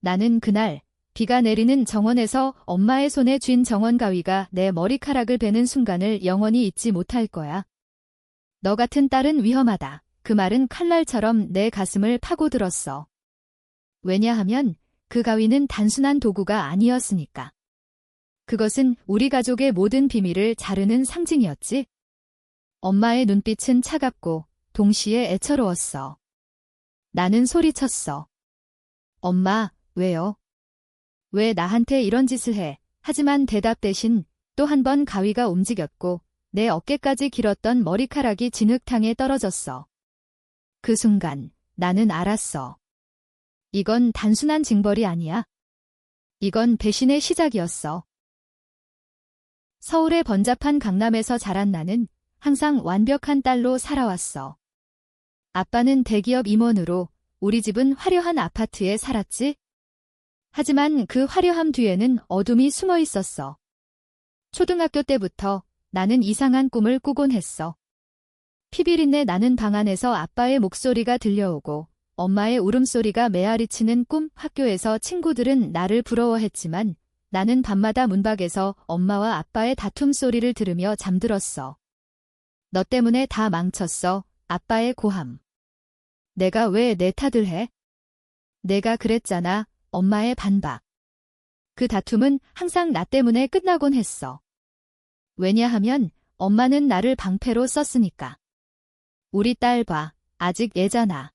나는 그날 비가 내리는 정원에서 엄마의 손에 쥔 정원 가위가 내 머리카락을 베는 순간을 영원히 잊지 못할 거야. 너 같은 딸은 위험하다. 그 말은 칼날처럼 내 가슴을 파고들었어. 왜냐하면 그 가위는 단순한 도구가 아니었으니까. 그것은 우리 가족의 모든 비밀을 자르는 상징이었지. 엄마의 눈빛은 차갑고 동시에 애처로웠어. 나는 소리쳤어. 엄마, 왜요? 왜 나한테 이런 짓을 해? 하지만 대답 대신 또 한 번 가위가 움직였고 내 어깨까지 길었던 머리카락이 진흙탕에 떨어졌어. 그 순간 나는 알았어. 이건 단순한 징벌이 아니야. 이건 배신의 시작이었어. 서울의 번잡한 강남에서 자란 나는 항상 완벽한 딸로 살아왔어. 아빠는 대기업 임원으로, 우리 집은 화려한 아파트에 살았지. 하지만 그 화려함 뒤에는 어둠이 숨어 있었어. 초등학교 때부터 나는 이상한 꿈을 꾸곤 했어. 피비린내 나는 방 안에서 아빠의 목소리가 들려오고 엄마의 울음소리가 메아리치는 꿈. 학교에서 친구들은 나를 부러워했지만 나는 밤마다 문밖에서 엄마와 아빠의 다툼 소리를 들으며 잠들었어. 너 때문에 다 망쳤어. 아빠의 고함. 내가 왜 내 탓을 해? 내가 그랬잖아. 엄마의 반박. 그 다툼은 항상 나 때문에 끝나곤 했어. 왜냐하면 엄마는 나를 방패로 썼으니까. 우리 딸 봐. 아직 애잖아.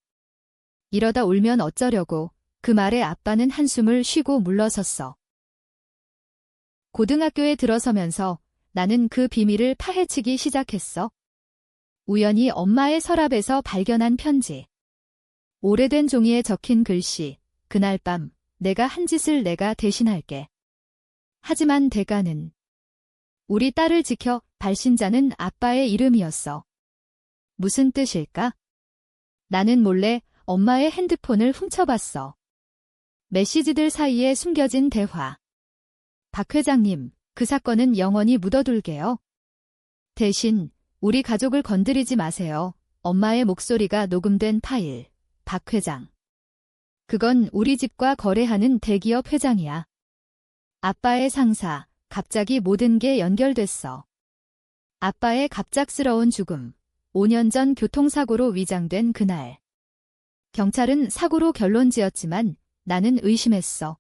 이러다 울면 어쩌려고. 그 말에 아빠는 한숨을 쉬고 물러섰어. 고등학교에 들어서면서 나는 그 비밀을 파헤치기 시작했어. 우연히 엄마의 서랍에서 발견한 편지. 오래된 종이에 적힌 글씨. 그날 밤 내가 한 짓을 내가 대신할게. 하지만 대가는 우리 딸을 지켜. 발신자는 아빠의 이름이었어. 무슨 뜻일까? 나는 몰래 엄마의 핸드폰을 훔쳐봤어. 메시지들 사이에 숨겨진 대화. 박 회장님, 그 사건은 영원히 묻어둘게요. 대신 우리 가족을 건드리지 마세요. 엄마의 목소리가 녹음된 파일. 박 회장. 그건 우리 집과 거래하는 대기업 회장이야. 아빠의 상사. 갑자기 모든 게 연결됐어. 아빠의 갑작스러운 죽음. 5년 전 교통사고로 위장된 그날. 경찰은 사고로 결론 지었지만 나는 의심했어.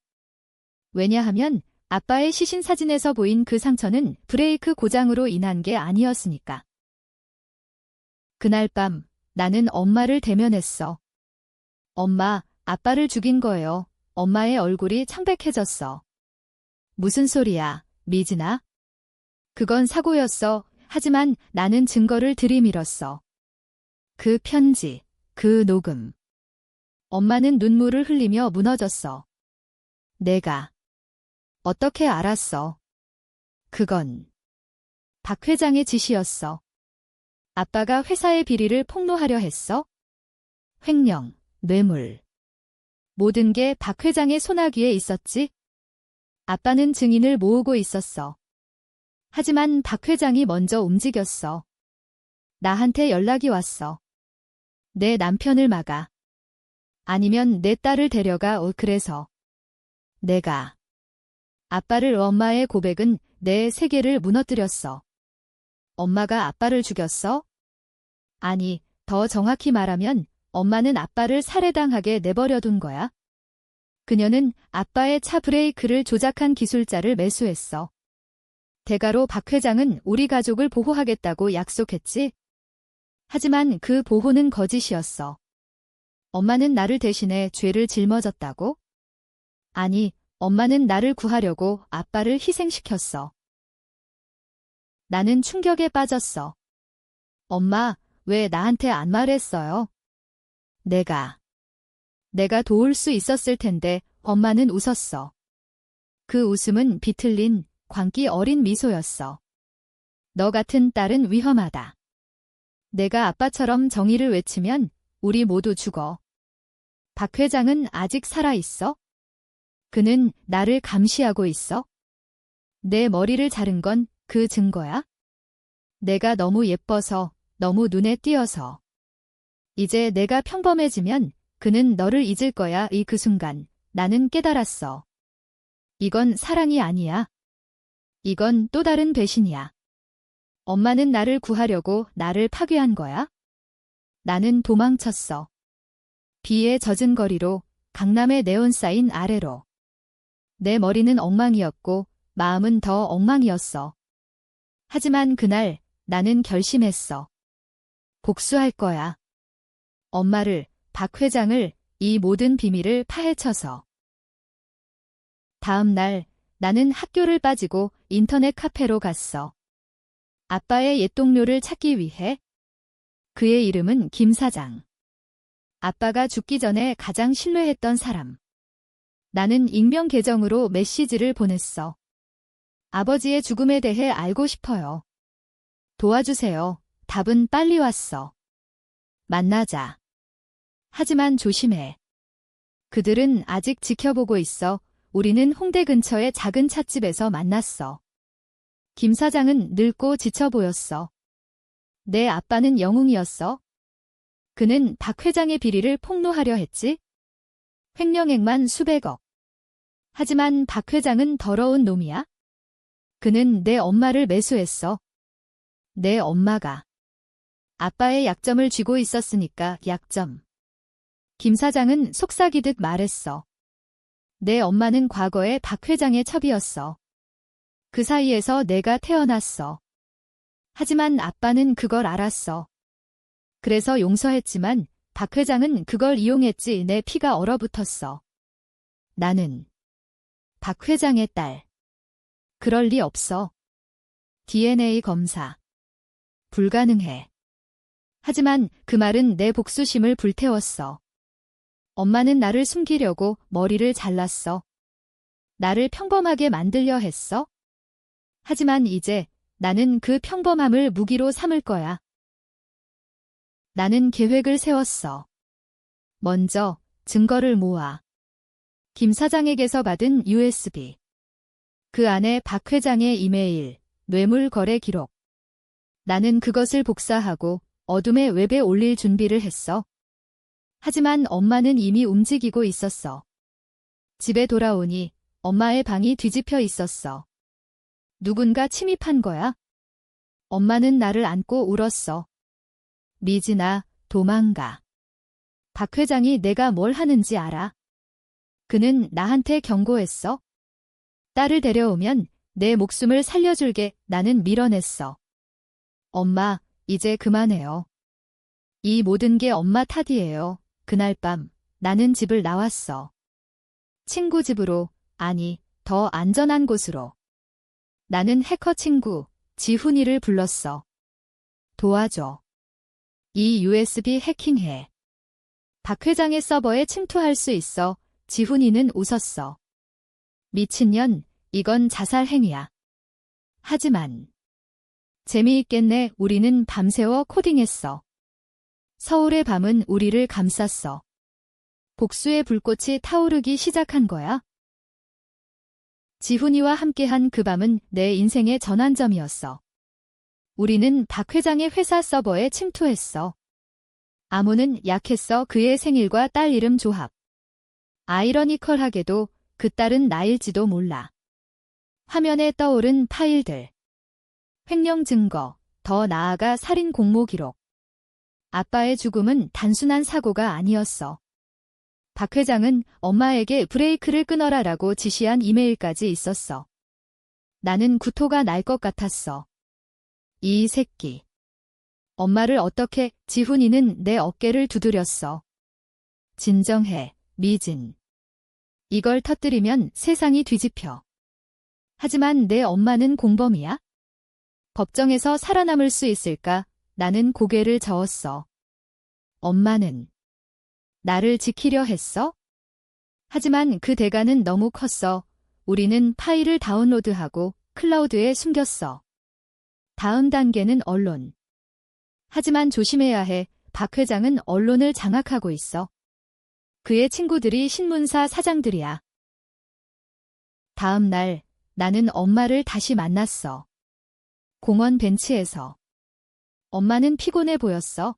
왜냐하면 아빠의 시신 사진에서 보인 그 상처는 브레이크 고장으로 인한 게 아니었으니까. 그날 밤 나는 엄마를 대면했어. 엄마, 아빠를 죽인 거예요. 엄마의 얼굴이 창백해졌어. 무슨 소리야, 미진아? 그건 사고였어. 하지만 나는 증거를 들이밀었어. 그 편지, 그 녹음. 엄마는 눈물을 흘리며 무너졌어. 내가 어떻게 알았어? 그건 박 회장의 지시였어. 아빠가 회사의 비리를 폭로하려 했어? 횡령, 뇌물. 모든 게 박 회장의 손아귀에 있었지? 아빠는 증인을 모으고 있었어. 하지만 박 회장이 먼저 움직였어. 나한테 연락이 왔어. 내 남편을 막아. 아니면 내 딸을 데려가. 그래서 내가 아빠를. 엄마의 고백은 내 세계를 무너뜨렸어. 엄마가 아빠를 죽였어? 아니, 더 정확히 말하면 엄마는 아빠를 살해당하게 내버려둔 거야. 그녀는 아빠의 차 브레이크를 조작한 기술자를 매수했어. 대가로 박 회장은 우리 가족을 보호하겠다고 약속했지. 하지만 그 보호는 거짓이었어. 엄마는 나를 대신해 죄를 짊어졌다고? 아니, 엄마는 나를 구하려고 아빠를 희생시켰어. 나는 충격에 빠졌어. 엄마, 왜 나한테 안 말했어요? 내가 도울 수 있었을 텐데. 엄마는 웃었어. 그 웃음은 비틀린 광기 어린 미소였어. 너 같은 딸은 위험하다. 내가 아빠처럼 정의를 외치면 우리 모두 죽어. 박 회장은 아직 살아있어? 그는 나를 감시하고 있어? 내 머리를 자른 건 그 증거야? 내가 너무 예뻐서, 너무 눈에 띄어서. 이제 내가 평범해지면 그는 너를 잊을 거야. 그 순간 나는 깨달았어. 이건 사랑이 아니야. 이건 또 다른 배신이야. 엄마는 나를 구하려고 나를 파괴한 거야? 나는 도망쳤어. 비에 젖은 거리로, 강남의 네온사인 아래로. 내 머리는 엉망이었고 마음은 더 엉망이었어. 하지만 그날 나는 결심했어. 복수할 거야. 엄마를, 박 회장을, 이 모든 비밀을 파헤쳐서. 다음 날 나는 학교를 빠지고 인터넷 카페로 갔어. 아빠의 옛 동료를 찾기 위해. 그의 이름은 김 사장. 아빠가 죽기 전에 가장 신뢰했던 사람. 나는 익명 계정으로 메시지를 보냈어. 아버지의 죽음에 대해 알고 싶어요. 도와주세요. 답은 빨리 왔어. 만나자. 하지만 조심해. 그들은 아직 지켜보고 있어. 우리는 홍대 근처의 작은 찻집에서 만났어. 김 사장은 늙고 지쳐 보였어. 내 아빠는 영웅이었어. 그는 박 회장의 비리를 폭로하려 했지. 횡령액만 수백억. 하지만 박 회장은 더러운 놈이야. 그는 내 엄마를 매수했어. 내 엄마가 아빠의 약점을 쥐고 있었으니까 약점. 김 사장은 속삭이듯 말했어. 내 엄마는 과거에 박 회장의 첩이었어. 그 사이에서 내가 태어났어. 하지만 아빠는 그걸 알았어. 그래서 용서했지만 박 회장은 그걸 이용했지. 내 피가 얼어붙었어. 나는 박 회장의 딸. 그럴 리 없어. DNA 검사. 불가능해. 하지만 그 말은 내 복수심을 불태웠어. 엄마는 나를 숨기려고 머리를 잘랐어. 나를 평범하게 만들려 했어. 하지만 이제 나는 그 평범함을 무기로 삼을 거야. 나는 계획을 세웠어. 먼저 증거를 모아. 김 사장에게서 받은 USB. 그 안에 박 회장의 이메일, 뇌물 거래 기록. 나는 그것을 복사하고 어둠의 웹에 올릴 준비를 했어. 하지만 엄마는 이미 움직이고 있었어. 집에 돌아오니 엄마의 방이 뒤집혀 있었어. 누군가 침입한 거야? 엄마는 나를 안고 울었어. 미진아, 도망가. 박 회장이 내가 뭘 하는지 알아. 그는 나한테 경고했어. 딸을 데려오면 내 목숨을 살려줄게. 나는 밀어냈어. 엄마, 이제 그만해요. 이 모든 게 엄마 탓이에요. 그날 밤 나는 집을 나왔어. 친구 집으로, 아니, 더 안전한 곳으로. 나는 해커 친구, 지훈이를 불렀어. 도와줘. 이 USB 해킹해. 박 회장의 서버에 침투할 수 있어. 지훈이는 웃었어. 미친년, 이건 자살 행위야. 하지만 재미있겠네. 우리는 밤새워 코딩했어. 서울의 밤은 우리를 감쌌어. 복수의 불꽃이 타오르기 시작한 거야. 지훈이와 함께한 그 밤은 내 인생의 전환점이었어. 우리는 박 회장의 회사 서버에 침투했어. 암호는 약했어. 그의 생일과 딸 이름 조합. 아이러니컬하게도 그 딸은 나일지도 몰라. 화면에 떠오른 파일들. 횡령 증거, 더 나아가 살인 공모 기록. 아빠의 죽음은 단순한 사고가 아니었어. 박 회장은 엄마에게 브레이크를 끊어라라고 지시한 이메일까지 있었어. 나는 구토가 날 것 같았어. 이 새끼. 엄마를 어떻게? 지훈이는 내 어깨를 두드렸어. 진정해, 미진. 이걸 터뜨리면 세상이 뒤집혀. 하지만 내 엄마는 공범이야? 법정에서 살아남을 수 있을까? 나는 고개를 저었어. 엄마는 나를 지키려 했어? 하지만 그 대가는 너무 컸어. 우리는 파일을 다운로드하고 클라우드에 숨겼어. 다음 단계는 언론. 하지만 조심해야 해. 박 회장은 언론을 장악하고 있어. 그의 친구들이 신문사 사장들이야. 다음 날 나는 엄마를 다시 만났어. 공원 벤치에서. 엄마는 피곤해 보였어.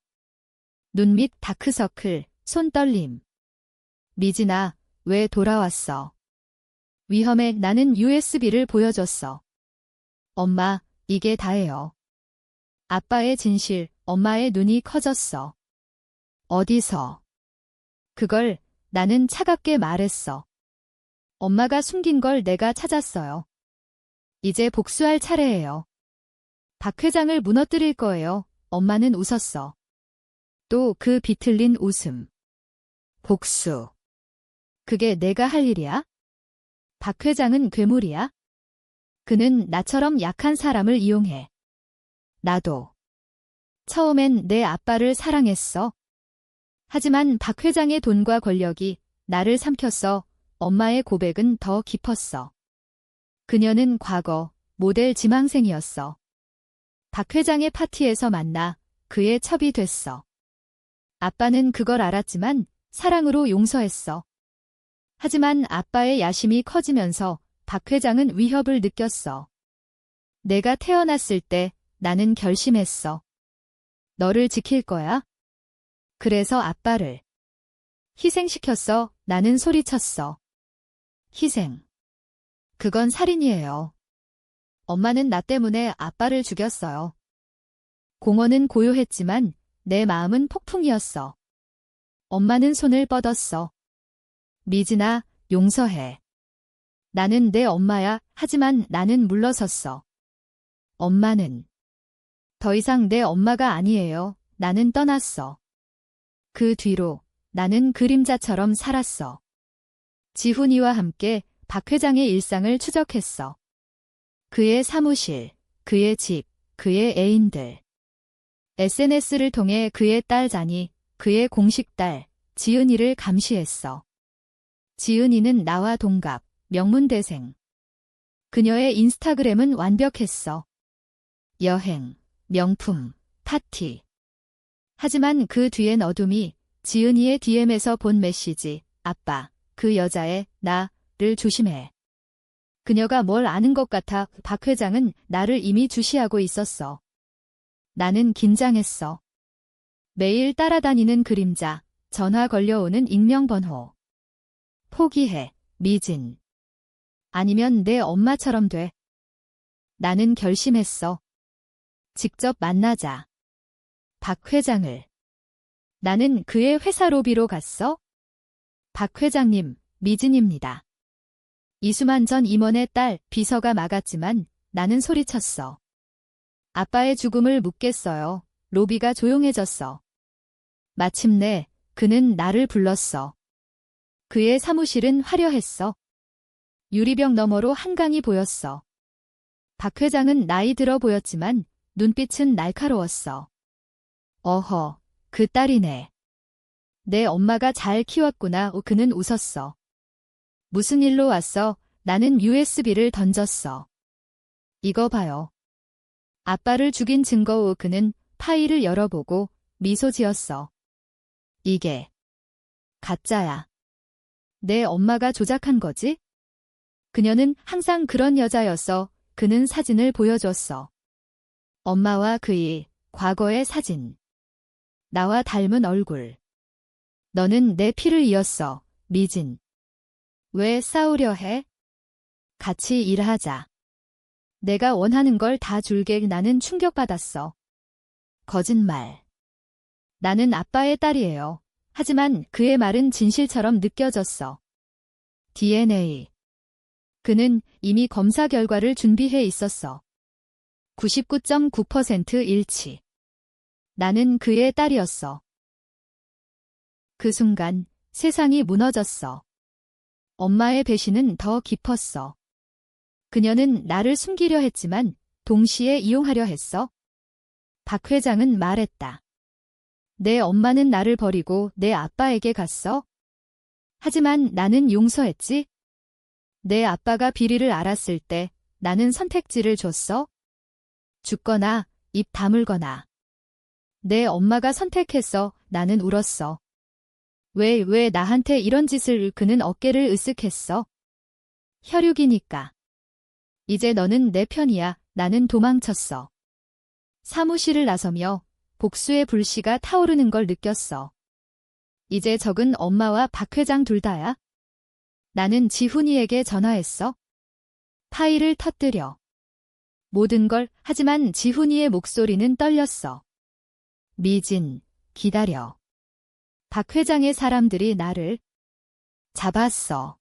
눈 밑 다크서클, 손떨림. 미진아, 왜 돌아왔어? 위험해. 나는 USB를 보여줬어. 엄마, 이게 다예요. 아빠의 진실, 엄마의 눈이 커졌어. 어디서? 그걸 나는 차갑게 말했어. 엄마가 숨긴 걸 내가 찾았어요. 이제 복수할 차례예요. 박 회장을 무너뜨릴 거예요. 엄마는 웃었어. 또 그 비틀린 웃음. 복수. 그게 내가 할 일이야? 박 회장은 괴물이야? 그는 나처럼 약한 사람을 이용해. 나도. 처음엔 내 아빠를 사랑했어. 하지만 박 회장의 돈과 권력이 나를 삼켰어. 엄마의 고백은 더 깊었어. 그녀는 과거 모델 지망생이었어. 박 회장의 파티에서 만나 그의 첩이 됐어. 아빠는 그걸 알았지만 사랑으로 용서했어. 하지만 아빠의 야심이 커지면서 박 회장은 위협을 느꼈어. 내가 태어났을 때 나는 결심했어. 너를 지킬 거야. 그래서 아빠를 희생시켰어. 나는 소리쳤어. 희생. 그건 살인이에요. 엄마는 나 때문에 아빠를 죽였어요. 공원은 고요했지만 내 마음은 폭풍이었어. 엄마는 손을 뻗었어. 미진아, 용서해. 나는 내 엄마야. 하지만 나는 물러섰어. 엄마는 더 이상 내 엄마가 아니에요. 나는 떠났어. 그 뒤로 나는 그림자처럼 살았어. 지훈이와 함께 박 회장의 일상을 추적했어. 그의 사무실, 그의 집, 그의 애인들. SNS를 통해 그의 딸 자니, 그의 공식 딸, 지은이를 감시했어. 지은이는 나와 동갑, 명문대생. 그녀의 인스타그램은 완벽했어. 여행, 명품, 파티. 하지만 그 뒤엔 어둠이. 지은이의 DM에서 본 메시지. 아빠, 그 여자애, 나를 조심해. 그녀가 뭘 아는 것 같아. 박 회장은 나를 이미 주시하고 있었어. 나는 긴장했어. 매일 따라다니는 그림자, 전화 걸려오는 익명번호. 포기해, 미진. 아니면 내 엄마처럼 돼. 나는 결심했어. 직접 만나자. 박 회장을. 나는 그의 회사 로비로 갔어. 박 회장님, 미진입니다. 이수만 전 임원의 딸, 비서가 막았지만 나는 소리쳤어. 아빠의 죽음을 묻겠어요. 로비가 조용해졌어. 마침내 그는 나를 불렀어. 그의 사무실은 화려했어. 유리병 너머로 한강이 보였어. 박 회장은 나이 들어 보였지만 눈빛은 날카로웠어. 어허, 그 딸이네. 내 엄마가 잘 키웠구나. 그는 웃었어. 무슨 일로 왔어? 나는 USB를 던졌어. 이거 봐요. 아빠를 죽인 증거. 그는 파일을 열어보고 미소 지었어. 이게 가짜야. 내 엄마가 조작한 거지? 그녀는 항상 그런 여자였어. 그는 사진을 보여줬어. 엄마와 그의 과거의 사진. 나와 닮은 얼굴. 너는 내 피를 이었어, 미진. 왜 싸우려 해? 같이 일하자. 내가 원하는 걸 다 줄게. 나는 충격받았어. 거짓말. 나는 아빠의 딸이에요. 하지만 그의 말은 진실처럼 느껴졌어. DNA. 그는 이미 검사 결과를 준비해 있었어. 99.9% 일치. 나는 그의 딸이었어. 그 순간 세상이 무너졌어. 엄마의 배신은 더 깊었어. 그녀는 나를 숨기려 했지만 동시에 이용하려 했어. 박 회장은 말했다. 내 엄마는 나를 버리고 내 아빠에게 갔어. 하지만 나는 용서했지. 내 아빠가 비리를 알았을 때 나는 선택지를 줬어. 죽거나 입 다물거나. 내 엄마가 선택했어. 나는 울었어. 왜 나한테 이런 짓을. 그는 어깨를 으쓱했어. 혈육이니까. 이제 너는 내 편이야. 나는 도망쳤어. 사무실을 나서며 복수의 불씨가 타오르는 걸 느꼈어. 이제 적은 엄마와 박 회장 둘 다야. 나는 지훈이에게 전화했어. 파일을 터뜨려. 모든 걸 하지만 지훈이의 목소리는 떨렸어. 미진, 기다려. 박 회장의 사람들이 나를 잡았어.